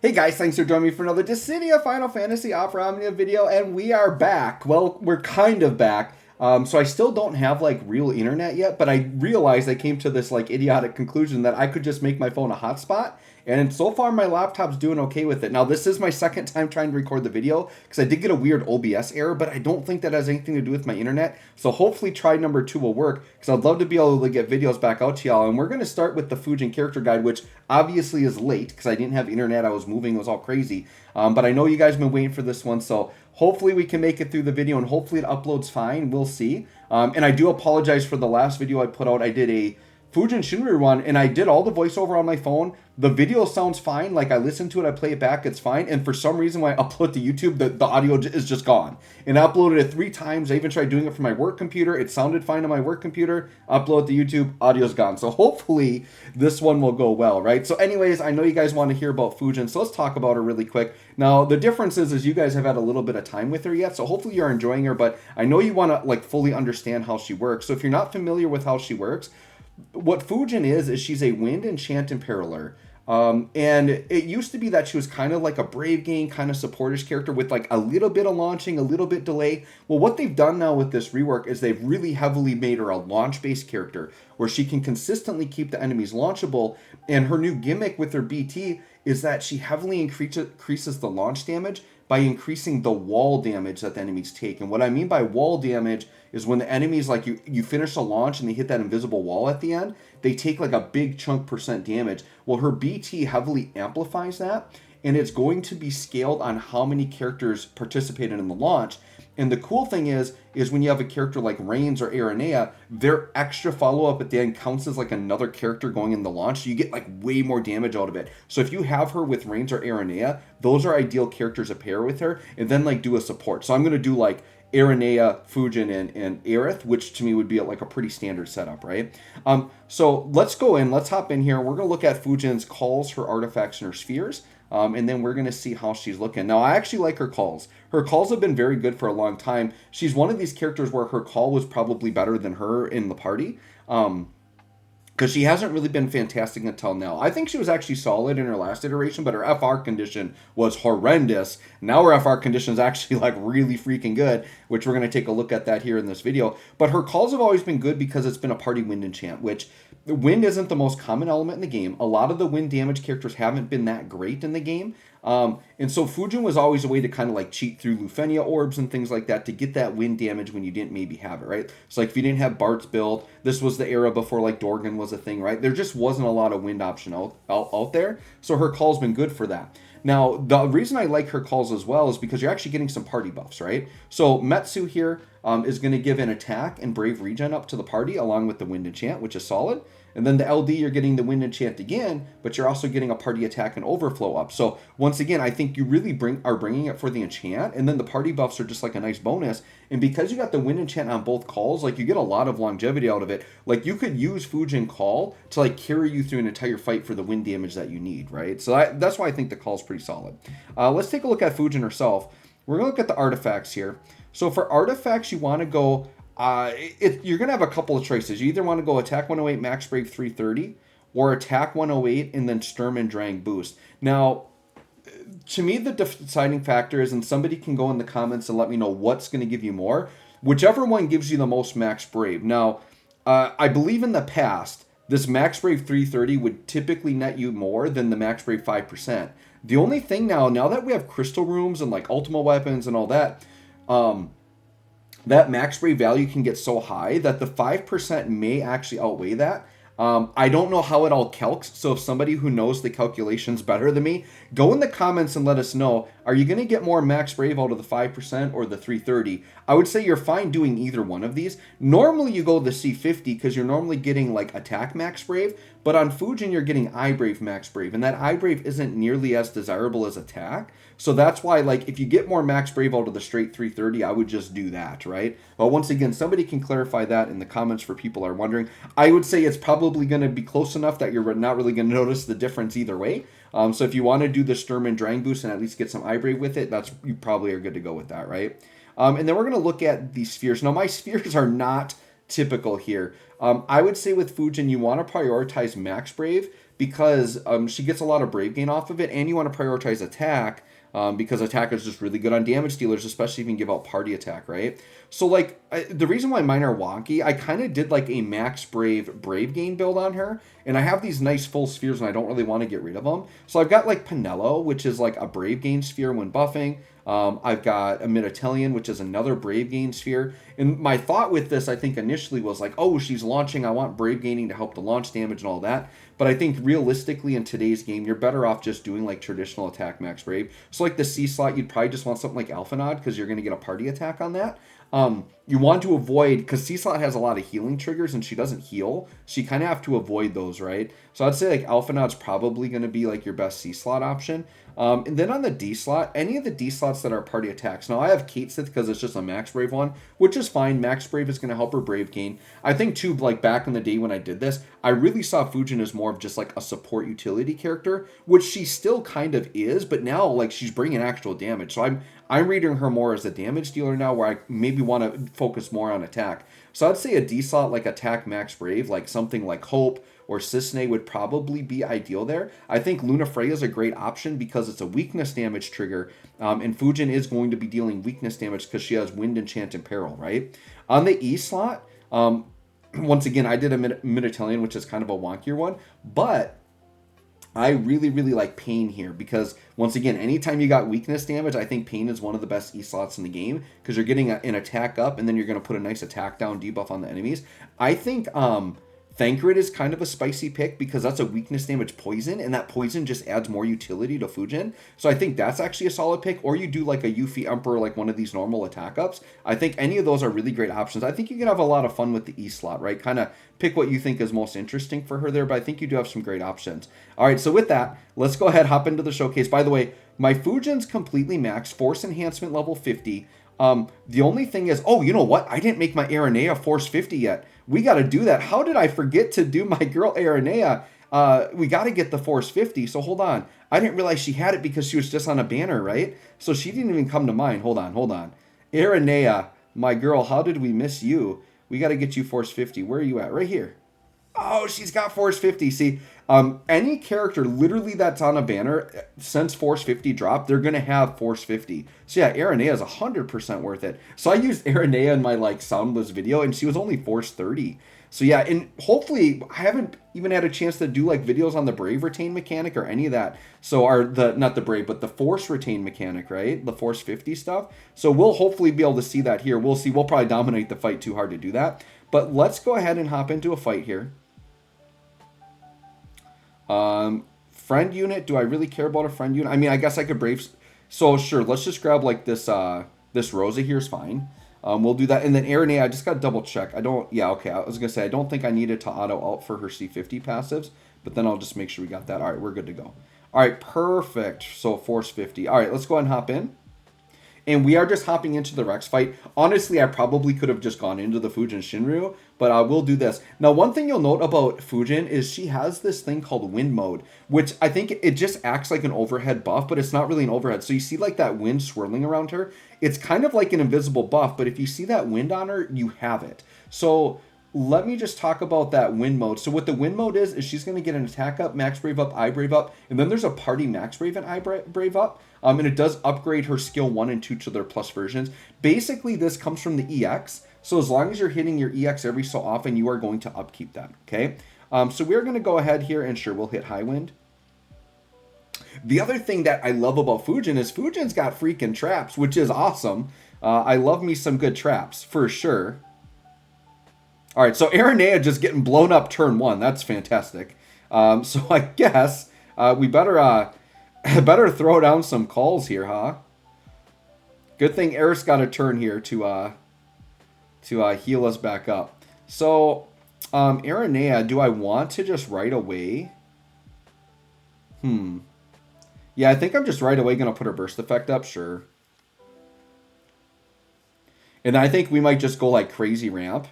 Hey guys, thanks for joining me for another Dissidia Final Fantasy Opera Omnia video, and we are back. Well, we're kind of back. So I still don't have like real internet yet, but I realized I came to this like idiotic conclusion that I could just make my phone a hotspot, and so far my laptop's doing okay with it. Now this is my second time trying to record the video because I did get a weird OBS error, but I don't think that has anything to do with my internet. So hopefully try number 2 will work because I'd love to be able to get videos back out to y'all. And we're going to start with the Fujin character guide, which obviously is late because I didn't have internet. I was moving, it was all crazy. But I know you guys have been waiting for this one, so hopefully we can make it through the video and hopefully it uploads fine. We'll see. And I do apologize for the last video I put out. I did a Fujin Shinryu run and I did all the voiceover on my phone. The video sounds fine. Like I listen to it, I play it back, it's fine. And for some reason when I upload to YouTube, the audio is just gone. And I uploaded it 3 times. I even tried doing it from my work computer. It sounded fine on my work computer. Upload to YouTube, audio's gone. So hopefully this one will go well, right? So anyways, I know you guys want to hear about Fujin, so let's talk about her really quick. Now, the difference is you guys have had a little bit of time with her yet, so hopefully you're enjoying her, but I know you want to like fully understand how she works. So if you're not familiar with how she works, what Fujin is she's a wind enchant imperiler. And it used to be that she was kind of like a Brave Gang, kind of supportish character with like a little bit of launching, a little bit delay. Well, what they've done now with this rework is they've really heavily made her a launch-based character where she can consistently keep the enemies launchable. And her new gimmick with her BT is that she heavily increases the launch damage by increasing the wall damage that the enemies take. And what I mean by wall damage is when the enemies, like you finish a launch and they hit that invisible wall at the end, they take like a big chunk % damage. Well, her BT heavily amplifies that, and it's going to be scaled on how many characters participated in the launch. And the cool thing is when you have a character like Reigns or Aranea, their extra follow-up at the end counts as like another character going in the launch. So you get like way more damage out of it. So if you have her with Reigns or Aranea, those are ideal characters to pair with her and then like do a support. So I'm going to do like Aranea, Fujin, and Aerith, which to me would be like a pretty standard setup, right? So let's go in, let's hop in here. We're going to look at Fujin's calls, her artifacts, and her spheres. And then we're going to see how she's looking. Now, I actually like her calls. Her calls have been very good for a long time. She's one of these characters where her call was probably better than her in the party. Because she hasn't really been fantastic until now. I think she was actually solid in her last iteration, but her FR condition was horrendous. Now her FR condition is actually like really freaking good, which we're going to take a look at that here in this video. But her calls have always been good because it's been a party wind enchant, which wind isn't the most common element in the game. A lot of the wind damage characters haven't been that great in the game. And so Fujin was always a way to kind of like cheat through Lufenia orbs and things like that to get that wind damage when you didn't maybe have it, right? So like if you didn't have Bart's build, this was the era before like Dorgan was a thing, right? There just wasn't a lot of wind option out there. So her call's been good for that. Now, the reason I like her calls as well is because you're actually getting some party buffs, right? So Metsu here is going to give an attack and Brave Regen up to the party along with the Wind Enchant, which is solid. And then the LD, you're getting the Wind Enchant again, but you're also getting a party attack and overflow up. So once again, I think you really are bringing it for the enchant, and then the party buffs are just like a nice bonus. And because you got the Wind Enchant on both calls, like you get a lot of longevity out of it. Like you could use Fujin call to like carry you through an entire fight for the wind damage that you need, right? So that's why I think the call is pretty solid. Let's take a look at Fujin herself. We're going to look at the artifacts here. So for artifacts, you want to go... you're going to have a couple of choices. You either want to go attack 108, max brave 330, or attack 108 and then Sturm and Drang boost. Now, to me, the deciding factor is, and somebody can go in the comments and let me know what's going to give you more, whichever one gives you the most max brave. Now, I believe in the past, this max brave 330 would typically net you more than the max brave 5%. The only thing now that we have crystal rooms and like ultima weapons and all that, that max brave value can get so high that the 5% may actually outweigh that. I don't know how it all calcs, so if somebody who knows the calculations better than me, go in the comments and let us know, are you going to get more max brave out of the 5% or the 330? I would say you're fine doing either one of these. Normally you go the C50 because you're normally getting like attack max brave, but on Fujin you're getting eye brave max brave, and that eye brave isn't nearly as desirable as attack. So that's why, like, if you get more max brave out of the straight 330, I would just do that, right? But once again, somebody can clarify that in the comments for people are wondering. I would say it's probably going to be close enough that you're not really going to notice the difference either way. So if you want to do the Sturm and Drang boost and at least get some eye brave with it, you probably are good to go with that, right? And then we're going to look at the spheres. Now, my spheres are not typical here. I would say with Fujin, you want to prioritize Max Brave because she gets a lot of Brave gain off of it, and you want to prioritize attack because attack is just really good on damage dealers, especially if you can give out party attack, right? So, like, the reason why mine are wonky, I kind of did, like, a Max Brave gain build on her, and I have these nice full spheres, and I don't really want to get rid of them. So I've got, like, Pinello, which is, like, a Brave gain sphere when buffing. I've got a Miditilian, which is another Brave gain sphere. And my thought with this, I think, initially was like, oh, she's launching. I want Brave gaining to help the launch damage and all that. But I think realistically in today's game, you're better off just doing like traditional attack Max Brave. So like the C slot, you'd probably just want something like Alphanod because you're going to get a party attack on that. You want to avoid, because C-Slot has a lot of healing triggers and she doesn't heal, so you kind of have to avoid those, right? So I'd say like Alphanod's probably going to be like your best C-Slot option. And then on the D-Slot, any of the D-Slots that are party attacks. Now I have Kate Sith because it's just a Max Brave one, which is fine. Max Brave is going to help her Brave gain. I think too, like back in the day when I did this, I really saw Fujin as more of just like a support utility character, which she still kind of is, but now like she's bringing actual damage. So I'm reading her more as a damage dealer now, where I maybe want to focus more on attack. So I'd say a D-Slot like attack Max Brave, like something like Hope or Cisne would probably be ideal there. I think Luna Freya is a great option because it's a weakness damage trigger, and Fujin is going to be dealing weakness damage because she has Wind Enchant and Peril, right? On the E-Slot, once again, I did a Miditilian, which is kind of a wonkier one, but I really, really like Pain here because, once again, anytime you got weakness damage, I think Pain is one of the best E-Slots in the game because you're getting an attack up and then you're going to put a nice attack down debuff on the enemies. I think Thancred is kind of a spicy pick because that's a weakness damage poison, and that poison just adds more utility to Fujin. So I think that's actually a solid pick. Or you do like a Yuffie Emperor, like one of these normal attack ups. I think any of those are really great options. I think you can have a lot of fun with the E-Slot, right? Kind of pick what you think is most interesting for her there, but I think you do have some great options. All right, so with that, let's go ahead, hop into the showcase. By the way, my Fujin's completely maxed, Force Enhancement level 50. The only thing is, oh, you know what? I didn't make my Aranea Force 50 yet. We got to do that. How did I forget to do my girl Aranea? We got to get the Force 50. So hold on. I didn't realize she had it because she was just on a banner, right? So she didn't even come to mind. Hold on. Aranea, my girl, how did we miss you? We got to get you Force 50. Where are you at? Right here. Oh, she's got Force 50. See, any character literally that's on a banner, since Force 50 dropped, they're going to have Force 50. So yeah, Aranea is 100% worth it. So I used Aranea in my like soundless video, and she was only Force 30. So yeah, and hopefully I haven't even had a chance to do like videos on the Brave Retain mechanic or any of that. So not the Brave, but the Force Retain mechanic, right? The Force 50 stuff. So we'll hopefully be able to see that here. We'll see. We'll probably dominate the fight too hard to do that. But let's go ahead and hop into a fight here. Friend unit, do I really care about a friend unit? I mean, I guess I could Brave, so sure, let's just grab like this Rosa here is fine. We'll do that, and then Aranea, I just got to double check. I was gonna say, I don't think I needed to auto out for her C50 passives, but then I'll just make sure we got that. All right, we're good to go. All right, perfect, so Force 50. All right, let's go ahead and hop in. And we are just hopping into the Rex fight. Honestly, I probably could have just gone into the Fujin Shinryu, but I will do this. Now, one thing you'll note about Fujin is she has this thing called wind mode, which I think it just acts like an overhead buff, but it's not really an overhead. So you see like that wind swirling around her. It's kind of like an invisible buff, but if you see that wind on her, you have it. So let me just talk about that wind mode. So what the wind mode is she's going to get an attack up, Max Brave up, I Brave up, and then there's a party Max Brave and I Brave up. And it does upgrade her skill 1 and 2 to their plus versions. Basically, this comes from the EX. So as long as you're hitting your EX every so often, you are going to upkeep that, okay? So we're going to go ahead here, and sure, we'll hit High Wind. The other thing that I love about Fujin is Fujin's got freaking traps, which is awesome. I love me some good traps, for sure. All right, so Aranea just getting blown up turn 1. That's fantastic. So I guess we better throw down some calls here, huh? Good thing Eris got a turn here to heal us back up. So, Aranea, do I want to just right away? Yeah, I think I'm just right away going to put her burst effect up, sure. And I think we might just go like crazy ramp.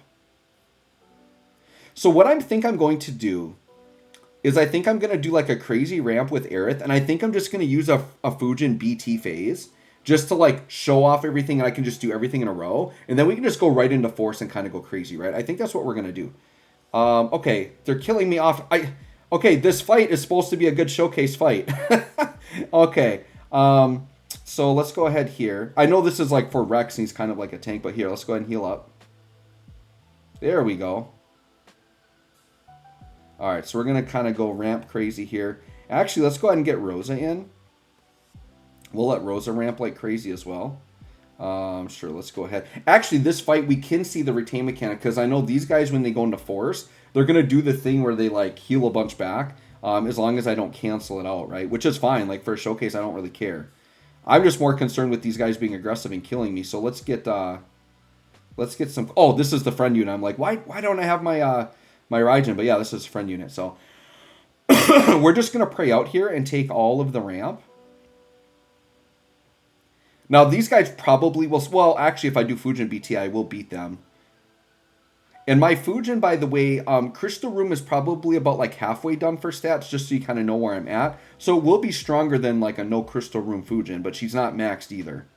So what I think I'm going to do is I think I'm going to do like a crazy ramp with Aerith, and I think I'm just going to use a Fujin BT phase just to like show off everything, and I can just do everything in a row, and then we can just go right into force and kind of go crazy, right? I think that's what we're gonna do. Okay, they're killing me off. Okay, this fight is supposed to be a good showcase fight. Okay, so let's go ahead here. I know this is like for Rex, and he's kind of like a tank, but here, let's go ahead and heal up. There we go. All right, so we're gonna kind of go ramp crazy here. Actually, let's go ahead and get Rosa in. We'll let Rosa ramp like crazy as well. Sure, let's go ahead. Actually, this fight, we can see the retain mechanic, because I know these guys, when they go into force, they're going to do the thing where they, like, heal a bunch back, as long as I don't cancel it out, right? Which is fine. Like, for a showcase, I don't really care. I'm just more concerned with these guys being aggressive and killing me. So let's get some... Oh, this is the friend unit. I'm like, why don't I have my my Raijin? But yeah, this is a friend unit. So we're just going to pray out here and take all of the ramp. Now, these guys probably will... Well, actually, if I do Fujin BT, I will beat them. And my Fujin, by the way, Crystal Room is probably about like halfway done for stats, just so you kind of know where I'm at. So it will be stronger than like a no Crystal Room Fujin, but she's not maxed either.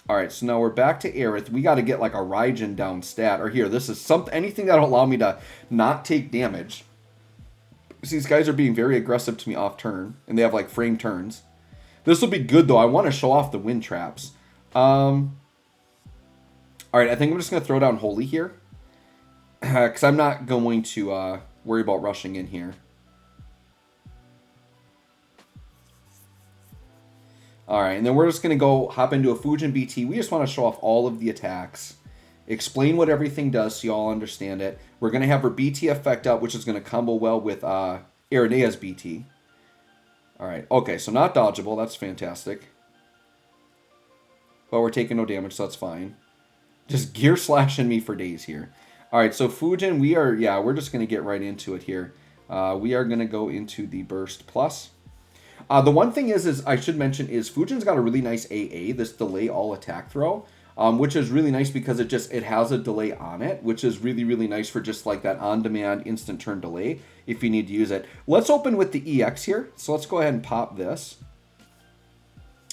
All right, so now we're back to Aerith. We got to get like a Raijin down stat. Or here, this is anything that'll allow me to not take damage. These guys are being very aggressive to me off turn, and they have like frame turns. This will be good, though. I want to show off the wind traps. All right, I think I'm just going to throw down Holy here. Because I'm not going to worry about rushing in here. All right, and then we're just going to go hop into a Fujin BT. We just want to show off all of the attacks. Explain what everything does so you all understand it. We're going to have her BT effect up, which is going to combo well with Iridea's BT. All right, okay, so not dodgeable. That's fantastic. But we're taking no damage, so that's fine. Just gear slashing me for days here. All right, so Fujin, we're just going to get right into it here. We are going to go into the Burst Plus. The one thing is I should mention, is Fujin's got a really nice AA, this delay all attack throw, which is really nice because it has a delay on it, which is really, really nice for just like that on-demand instant turn delay if you need to use it. Let's open with the EX here. So let's go ahead and pop this.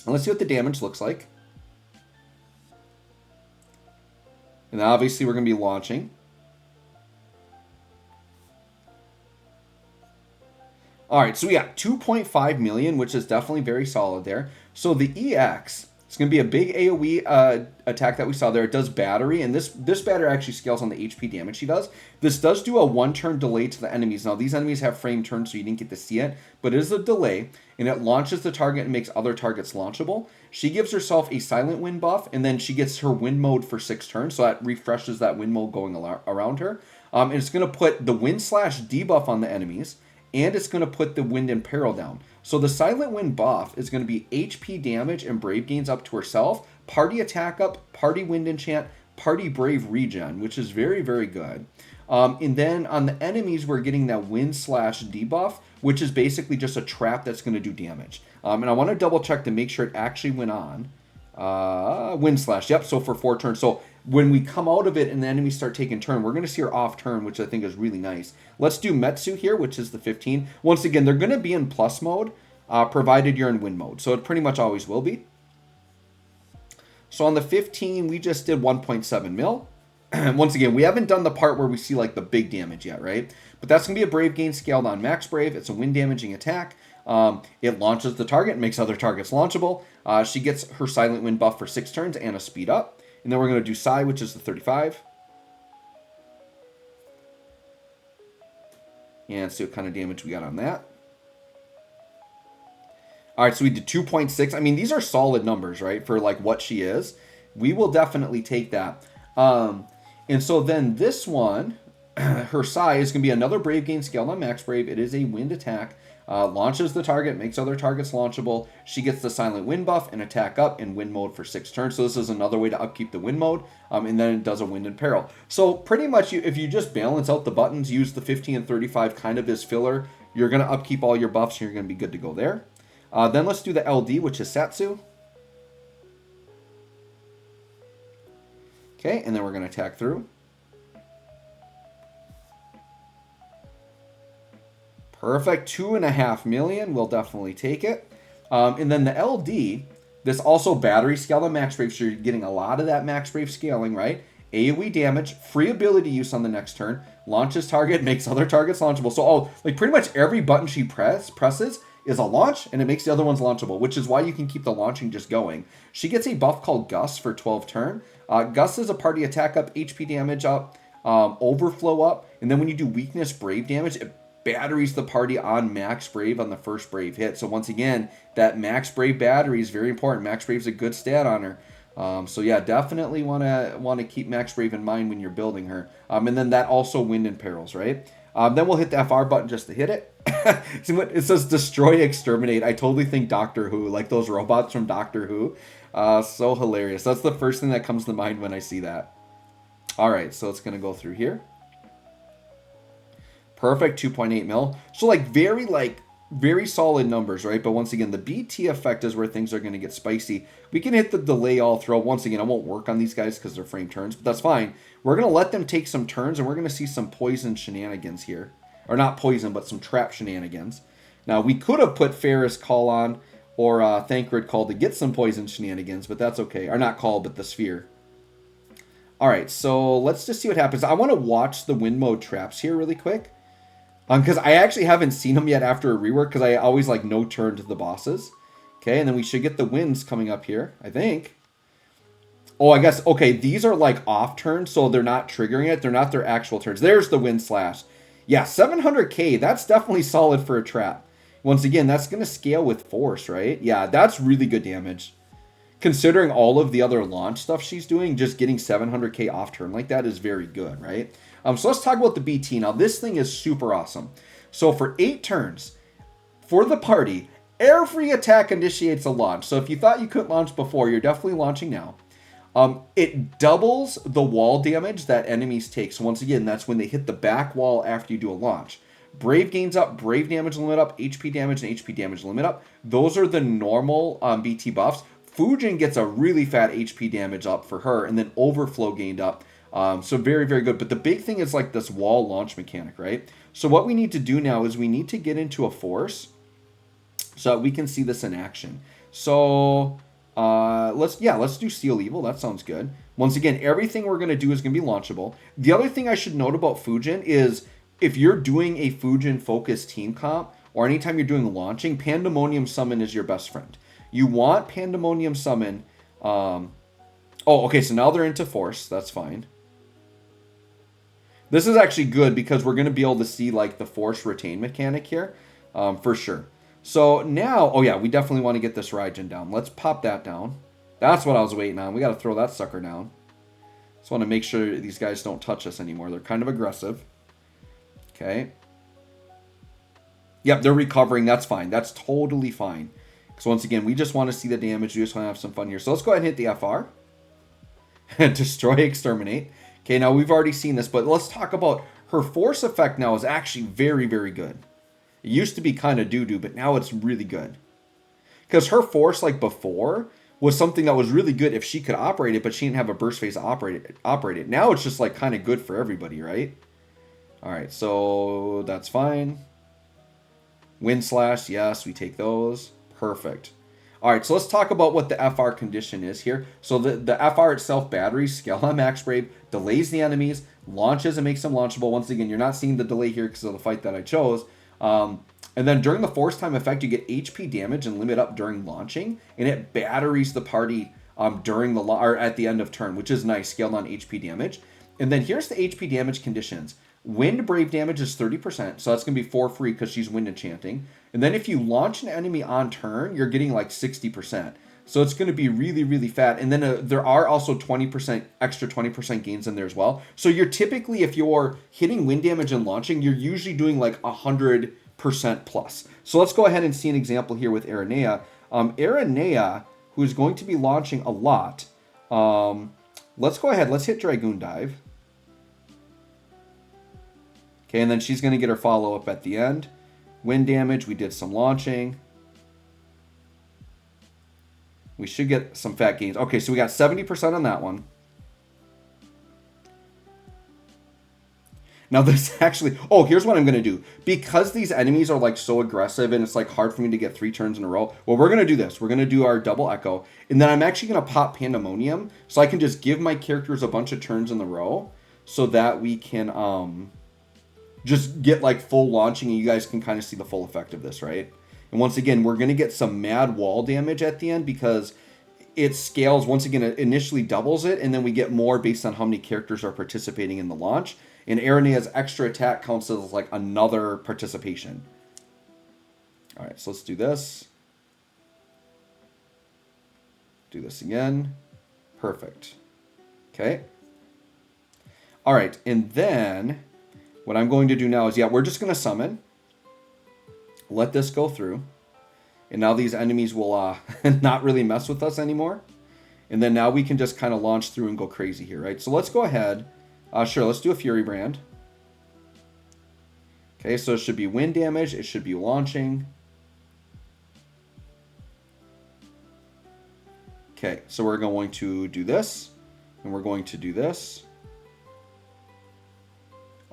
And let's see what the damage looks like. And obviously we're going to be launching. All right, so we got 2.5 million, which is definitely very solid there. So the EX, it's going to be a big AoE attack that we saw there. It does battery, and this battery actually scales on the HP damage she does. This does do a one-turn delay to the enemies. Now, these enemies have frame turns, so you didn't get to see it, but it is a delay, and it launches the target and makes other targets launchable. She gives herself a silent wind buff, and then she gets her wind mode for 6 turns, so that refreshes that wind mode going around her. And it's going to put the wind slash debuff on the enemies, and it's going to put the wind and peril down. So the silent wind buff is going to be HP damage and brave gains up to herself, party attack up, party wind enchant, party brave regen, which is very, very good. And then on the enemies, we're getting that wind slash debuff, which is basically just a trap that's going to do damage. And I want to double check to make sure it actually went on. Wind slash, yep, so for 4 turns. So when we come out of it and the enemies start taking turn, we're going to see her off turn, which I think is really nice. Let's do Metsu here, which is the 15. Once again, they're going to be in plus mode, provided you're in win mode. So it pretty much always will be. So on the 15, we just did 1.7 mil. Once again, we haven't done the part where we see like the big damage yet, right? But that's going to be a Brave gain scaled on Max Brave. It's a wind damaging attack. It launches the target and makes other targets launchable. She gets her silent wind buff for 6 turns and a speed up. And then we're going to do Psy, which is the 35. And see what kind of damage we got on that. All right, so we did 2.6. I mean, these are solid numbers, right? For like what she is. We will definitely take that. And so then this one, her Psy is going to be another Brave gain scaled on Max Brave. It is a wind attack. Launches the target, makes other targets launchable. She gets the silent wind buff and attack up in wind mode for 6 turns. So this is another way to upkeep the wind mode. And then it does a wind and peril. So pretty much if you just balance out the buttons, use the 15 and 35 kind of as filler, you're going to upkeep all your buffs and you're going to be good to go there. Then let's do the LD, which is Satsu. Okay, and then we're going to attack through. Perfect, 2.5 million. We'll definitely take it. And then the LD, This also battery scale on Max Brave, so you're getting a lot of that Max Brave scaling, right? AoE damage, free ability use on the next turn, launches target, makes other targets launchable. So, like pretty much every button she presses is a launch, and it makes the other ones launchable, which is why you can keep the launching just going. She gets a buff called Gust for 12 turn. Gust is a party attack up, HP damage up, overflow up, and then when you do weakness brave damage, it batteries the party on Max Brave on the first Brave hit. So once again, that Max Brave battery is very important. Max Brave's a good stat on her. So yeah, definitely want to keep Max Brave in mind when you're building her. And then that also Wind and Perils, right? Then we'll hit the FR button just to hit it. It says destroy, exterminate. I totally think Doctor Who, like those robots from Doctor Who. So hilarious. That's the first thing that comes to mind when I see that. All right, so it's going to go through here. Perfect, 2.8 mil. So very solid numbers, right? But once again, the BT effect is where things are going to get spicy. We can hit the delay all throw. Once again, I won't work on these guys because they're frame turns, but that's fine. We're going to let them take some turns, and we're going to see some poison shenanigans here. Or not poison, but some trap shenanigans. Now, we could have put Ferris Call on or Thancred Call to get some poison shenanigans, but that's okay. Or not Call, but the Sphere. All right, so let's just see what happens. I want to watch the wind mode traps here really quick. Because I actually haven't seen them yet after a rework, because I always like no turn to the bosses. Okay, and then we should get the winds coming up here, I think. Oh, I guess, okay, these are like off turns, so they're not triggering it. They're not their actual turns. There's the wind slash. Yeah, 700k, that's definitely solid for a trap. Once again, that's going to scale with force, right? Yeah, that's really good damage. Considering all of the other launch stuff she's doing, just getting 700k off turn like that is very good, right? So let's talk about the BT. Now, this thing is super awesome. So for 8 turns, for the party, every attack initiates a launch. So if you thought you couldn't launch before, you're definitely launching now. It doubles the wall damage that enemies take. So once again, that's when they hit the back wall after you do a launch. Brave gains up, Brave damage limit up, HP damage, and HP damage limit up. Those are the normal BT buffs. Fujin gets a really fat HP damage up for her, and then Overflow gained up. So very, very good. But the big thing is like this wall launch mechanic, right? So what we need to do now is we need to get into a force so that we can see this in action. So let's do Seal Evil. That sounds good. Once again, everything we're going to do is going to be launchable. The other thing I should note about Fujin is if you're doing a Fujin focused team comp or anytime you're doing launching, Pandemonium Summon is your best friend. You want Pandemonium Summon. Okay, so now they're into force. That's fine. This is actually good because we're going to be able to see like the force retain mechanic here for sure. So now, oh yeah, we definitely want to get this Raijin down. Let's pop that down. That's what I was waiting on. We got to throw that sucker down. Just want to make sure these guys don't touch us anymore. They're kind of aggressive. Okay. Yep, they're recovering. That's fine. That's totally fine. So once again, we just want to see the damage. We just want to have some fun here. So let's go ahead and hit the FR. Destroy, exterminate. Okay, now we've already seen this, but let's talk about her force effect now is actually very, very good. It used to be kind of doo-doo, but now it's really good. Because her force, like before, was something that was really good if she could operate it, but she didn't have a burst phase to operate it. Now it's just like kind of good for everybody, right? All right, so that's fine. Wind slash, yes, we take those. Perfect. All right, so let's talk about what the FR condition is here. So the FR itself, batteries, scale on Max Brave, delays the enemies, launches and makes them launchable. Once again, you're not seeing the delay here because of the fight that I chose. And then during the force time effect, you get HP damage and limit up during launching, and it batteries the party during the or at the end of turn, which is nice, scaled on HP damage. And then here's the HP damage conditions. Wind Brave damage is 30%, so that's going to be for free because she's wind enchanting. And then if you launch an enemy on turn, you're getting like 60%. So it's going to be really, really fat. And then there are also 20%, extra 20% gains in there as well. So you're typically, if you're hitting wind damage and launching, you're usually doing like 100% plus. So let's go ahead and see an example here with Aranea. Aranea, who's going to be launching a lot. Let's go ahead, let's hit Dragoon Dive. Okay, and then she's going to get her follow-up at the end. Wind damage, we did some launching. We should get some fat gains. Okay, so we got 70% on that one. Now this actually, oh, here's what I'm going to do. Because these enemies are like so aggressive and it's like hard for me to get 3 turns in a row. Well, we're going to do this. We're going to do our double echo. And then I'm actually going to pop Pandemonium. So I can just give my characters a bunch of turns in the row. So that we can just get like full launching. And you guys can kind of see the full effect of this, right? And once again, we're going to get some mad wall damage at the end because it scales. Once again, it initially doubles it. And then we get more based on how many characters are participating in the launch. And Aranea's extra attack counts as like another participation. All right, so let's do this. Do this again. Perfect. Okay. All right, and then what I'm going to do now is, yeah, we're just going to summon. Let this go through. And now these enemies will not really mess with us anymore. And then now we can just kind of launch through and go crazy here, right? So let's go ahead. Sure, let's do a Fury Brand. Okay, so it should be wind damage. It should be launching. Okay, so we're going to do this. And we're going to do this.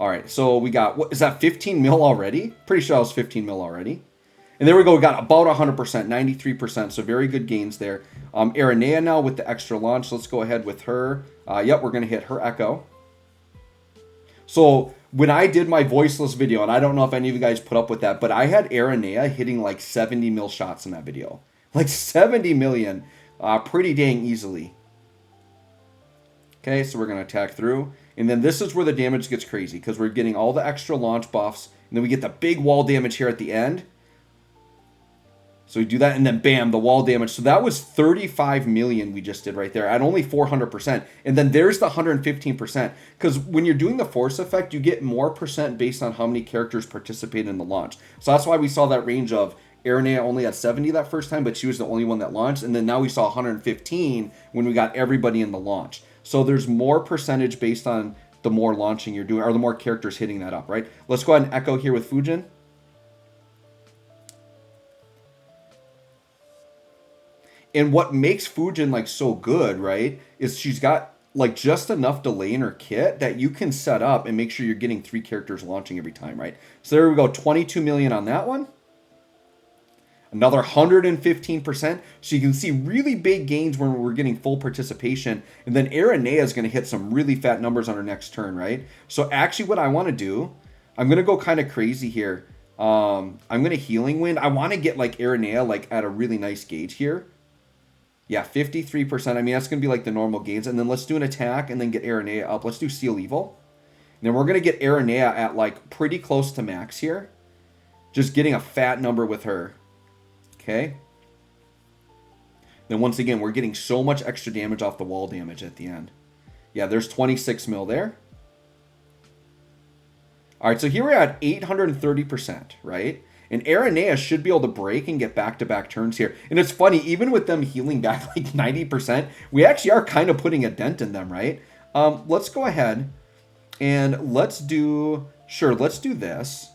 All right, so we got, what is that, 15 mil already? Pretty sure that was 15 mil already. And there we go, we got about 100%, 93%, so very good gains there. Aranea now with the extra launch. Let's go ahead with her. Yep, we're going to hit her Echo. So when I did my voiceless video, and I don't know if any of you guys put up with that, but I had Aranea hitting like 70 mil shots in that video. Like 70 million, pretty dang easily. Okay, so we're going to attack through. And then this is where the damage gets crazy because we're getting all the extra launch buffs. And then we get the big wall damage here at the end. So we do that and then bam, the wall damage. So that was 35 million we just did right there at only 400%. And then there's the 115%. Because when you're doing the force effect, you get more percent based on how many characters participate in the launch. So that's why we saw that range of Aranea only had 70 that first time, but she was the only one that launched. And then now we saw 115 when we got everybody in the launch. So there's more percentage based on the more launching you're doing, or the more characters hitting that up, right? Let's go ahead and echo here with Fujin. And what makes Fujin like so good, right, is she's got like just enough delay in her kit that you can set up and make sure you're getting 3 characters launching every time, right? So there we go, 22 million on that one. Another 115%. So you can see really big gains when we're getting full participation. And then Aranea is going to hit some really fat numbers on her next turn, right? So actually what I want to do, I'm going to go kind of crazy here. I'm going to Healing Wind. I want to get like Aranea like at a really nice gauge here. Yeah, 53%. I mean, that's going to be like the normal gains. And then let's do an attack and then get Aranea up. Let's do Seal Evil. And then we're going to get Aranea at like pretty close to max here. Just getting a fat number with her. Okay. Then once again, we're getting so much extra damage off the wall damage at the end. Yeah, there's 26 mil there. All right, so here we're at 830%, right? And Aranea should be able to break and get back-to-back turns here. And it's funny, even with them healing back like 90%, we actually are kind of putting a dent in them, right? Let's go ahead and let's do, sure, let's do this.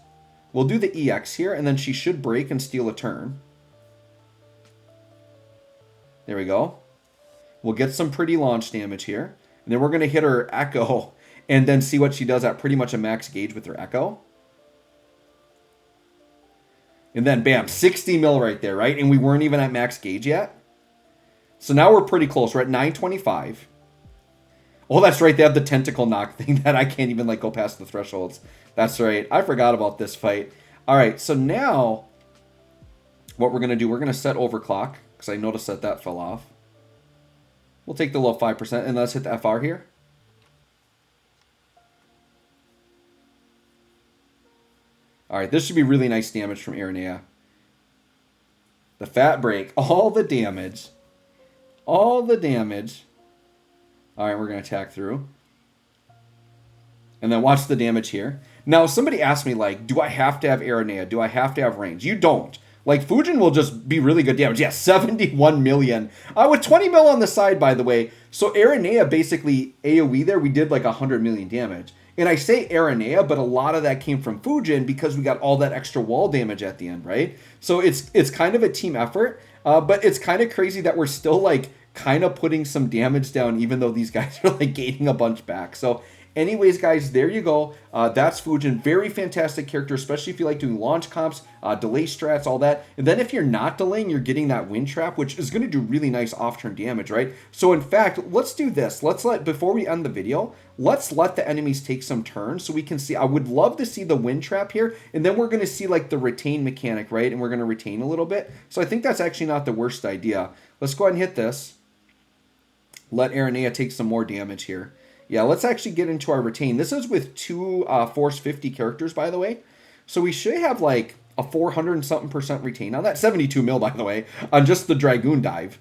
We'll do the EX here, and then she should break and steal a turn. There we go. We'll get some pretty launch damage here. And then we're going to hit her Echo and then see what she does at pretty much a max gauge with her Echo. And then, bam, 60 mil right there, right? And we weren't even at max gauge yet. So now we're pretty close. We're at 925. Oh, that's right. They have the tentacle knock thing that I can't even like go past the thresholds. That's right. I forgot about this fight. All right, so now what we're going to do, we're going to set overclock. Because I noticed that that fell off. We'll take the low 5% and let's hit the FR here. All right, this should be really nice damage from Aranea. The fat break, all the damage. All the damage. All right, we're going to attack through. And then watch the damage here. Now, somebody asked me, like, do I have to have Aranea? Do I have to have range? You don't. Like, Fujin will just be really good damage. Yeah, 71 million. With 20 mil on the side, by the way. So Aranea basically, AoE there, we did like 100 million damage. And I say Aranea, but a lot of that came from Fujin because we got all that extra wall damage at the end, right? So it's kind of a team effort. But it's kind of crazy that we're still like kind of putting some damage down even though these guys are like gaining a bunch back. So Anyways, guys, there you go. That's Fujin. Very fantastic character, especially if you like doing launch comps, delay strats, all that. And then if you're not delaying, you're getting that wind trap, which is going to do really nice off-turn damage, right? So in fact, let's do this. Before we end the video, let's let the enemies take some turns so we can see. I would love to see the wind trap here, and then we're going to see like the retain mechanic, right? And we're going to retain a little bit. So I think that's actually not the worst idea. Let's go ahead and hit this. Let Aranea take some more damage here. Yeah, let's actually get into our retain. This is with 2 Force 50 characters, by the way. So we should have like a 400 and something% retain on that. 72 mil, by the way, on just the Dragoon dive.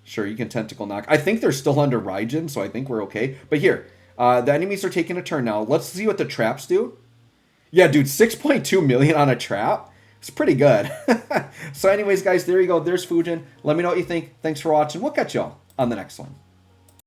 Sure, you can Tentacle Knock. I think they're still under Raijin, so I think we're okay. But here, the enemies are taking a turn now. Let's see what the traps do. Yeah, dude, 6.2 million on a trap. It's pretty good. So anyways, guys, there you go. There's Fujin. Let me know what you think. Thanks for watching. We'll catch y'all on the next one.